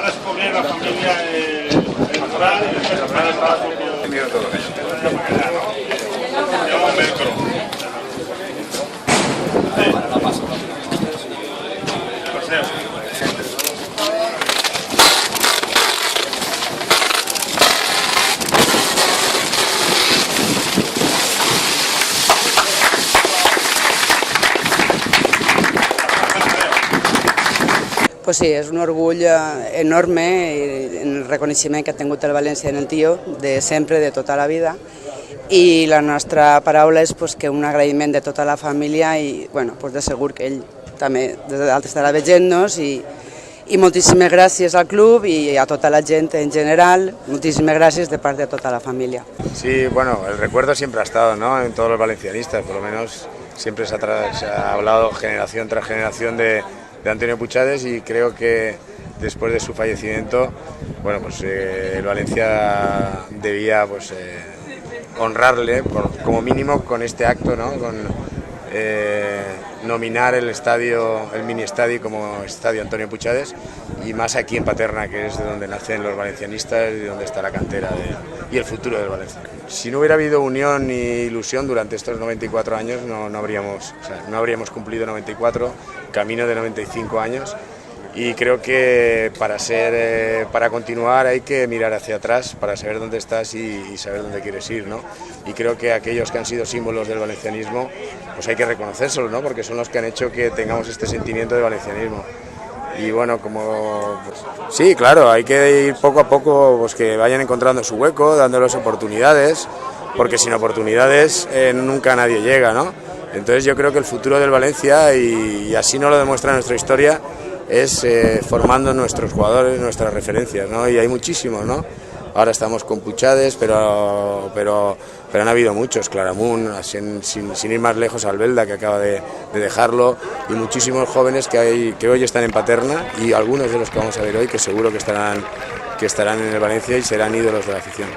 descubrir la familia natural y después para el trabajo. Pues sí, és un orgull enorme en el reconeixement que ha tingut el València en el tio, de sempre, de tota la vida, i la nostra paraula és pues, que un agraïment de tota la família i bueno, pues de segur que ell també des de dalt estarà veient-nos i moltíssimes gràcies al club i a tota la gent en general, moltíssimes gràcies de part de tota la família. Sí, bueno, el recuerdo siempre ha estado, ¿no? En todos los valencianistas, por lo menos siempre se ha hablado generación tras generación de Antonio Puchades y creo que después de su fallecimiento, bueno, pues el Valencia debía pues, honrarle como mínimo con este acto, ¿no? Con nominar el estadio, el mini estadio como Estadio Antonio Puchades y más aquí en Paterna, que es de donde nacen los valencianistas y donde está la cantera y el futuro del Valencia. Si no hubiera habido unión ni ilusión durante estos 94 años no habríamos cumplido 94, camino de 95 años y creo que para continuar hay que mirar hacia atrás para saber dónde estás y saber dónde quieres ir, ¿no? Y creo que aquellos que han sido símbolos del valencianismo pues hay que reconocérselos, ¿no? Porque son los que han hecho que tengamos este sentimiento de valencianismo. Y bueno, como pues, sí, claro, hay que ir poco a poco, pues que vayan encontrando su hueco, dándoles oportunidades, porque sin oportunidades nunca nadie llega, ¿no? Entonces yo creo que el futuro del Valencia, y así nos lo demuestra nuestra historia, es formando nuestros jugadores, nuestras referencias, ¿no? Y hay muchísimos, ¿no? Ahora estamos con Puchades, pero han habido muchos, Claramunt, sin ir más lejos, Albelda, que acaba de dejarlo, y muchísimos jóvenes que hoy están en Paterna, y algunos de los que vamos a ver hoy que seguro que estarán en el Valencia y serán ídolos de la afición.